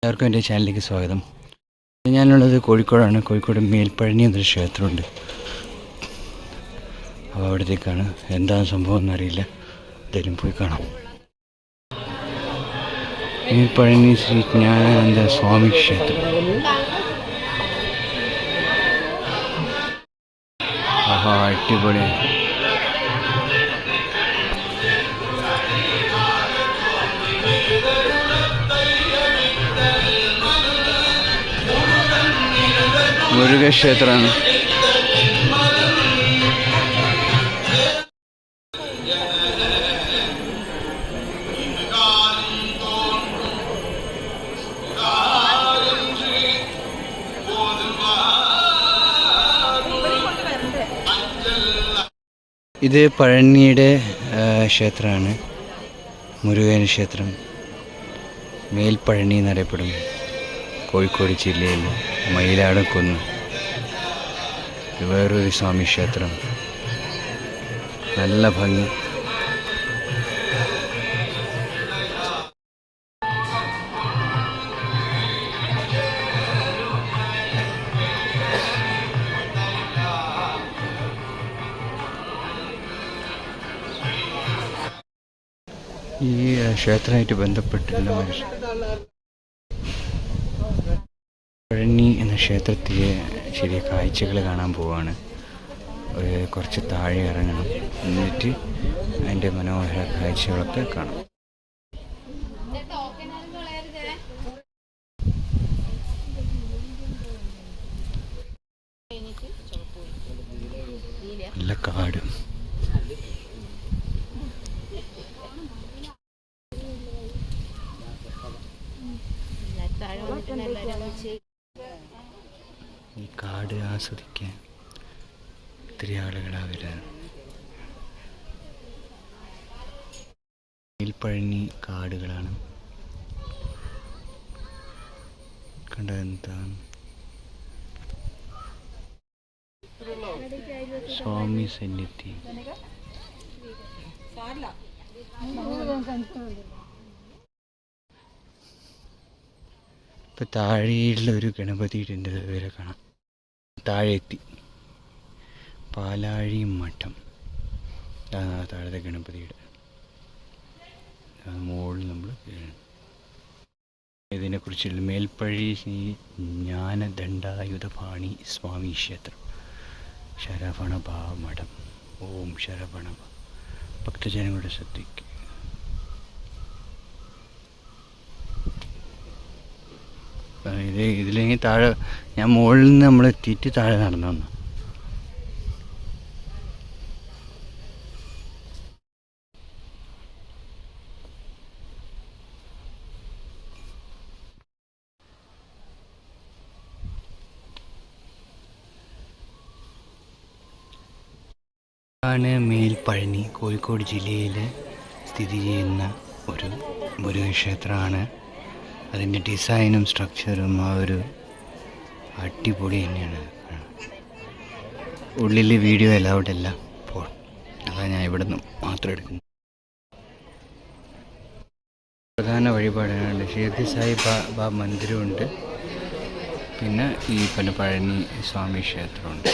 എല്ലാവർക്കും എൻ്റെ ചാനലിലേക്ക് സ്വാഗതം. ഞാനുള്ളത് കോഴിക്കോടാണ്. കോഴിക്കോട് മേൽപ്പഴനി എന്നൊരു ക്ഷേത്രമുണ്ട്. അപ്പോൾ അവിടത്തേക്കാണ്. എന്താണ് സംഭവം എന്നറിയില്ല, എന്തായാലും പോയി കാണാം. മേൽപ്പഴനി ശ്രീ ജ്ഞാനാനന്ദ സ്വാമി ക്ഷേത്രം. ആഹാ, അടിപൊളിയാണ്. മുരുകക്ഷേത്രമാണ്. ഇത് പഴനിയുടെ ക്ഷേത്രമാണ്. മുരുകൻ ക്ഷേത്രം മേൽപ്പഴനി എന്നറിയപ്പെടും. കോഴിക്കോട് ജില്ലയിൽ മയിലാടുംകുന്ന്. വേറൊരു സ്വാമി ക്ഷേത്രം, നല്ല ഭംഗി. ഈ ക്ഷേത്രമായിട്ട് ബന്ധപ്പെട്ടുള്ള പഴനി എന്ന ക്ഷേത്രത്തിലെ ചെറിയ കാഴ്ചകൾ കാണാൻ പോവാണ്. കുറച്ച് താഴെ ഇറങ്ങണം, എന്നിട്ട് അതിൻ്റെ മനോഹര കാഴ്ചകളൊക്കെ കാണാം. നല്ല കാട്. ഈ കാട് ആസ്വദിക്കാൻ ഒത്തിരി ആളുകളാണ് വരാൻ. മേൽപ്പഴനി കാടുകളാണ്. കണ്ടെന്താ സ്വാമി സന്നിധി. ഇപ്പം താഴെയുള്ളൊരു ഗണപതിയുടെ വരെ കാണാം. താഴെ എത്തി. പാലാഴി മഠം, താഴത്തെ ഗണപതിയുടെ മുകളിൽ നമ്മൾ ഇതിനെക്കുറിച്ചുള്ള മേൽപ്പഴനി ജ്ഞാനദണ്ഡായുധപാണി സ്വാമി ക്ഷേത്രം, ശരവണ മഠം. ഓം ശരവണ. ഭക്തജനങ്ങളുടെ ശ്രദ്ധയ്ക്ക് ഇതിലെങ്കിൽ താഴെ ഞാൻ മുകളിൽ നിന്ന് നമ്മൾ എത്തിയിട്ട് താഴെ നടന്നു വന്നു. ആണ് മേൽപ്പഴനി, കോഴിക്കോട് ജില്ലയിൽ സ്ഥിതി ചെയ്യുന്ന ഒരു മുരുകക്ഷേത്രമാണ്. അതിൻ്റെ ഡിസൈനും സ്ട്രക്ചറും ആ ഒരു അടിപൊളി തന്നെയാണ്. ഉള്ളിൽ വീഡിയോ അലൗഡ് അല്ല ഇപ്പോൾ, അതാണ് ഞാൻ ഇവിടെ നിന്ന് മാത്രം എടുക്കുന്നത്. പ്രധാന വഴിപാടുകളുണ്ട്. ഷിർദി സായി ബാബ മന്ദിരമുണ്ട്, പിന്നെ ഈ പഴനി സ്വാമി ക്ഷേത്രമുണ്ട്.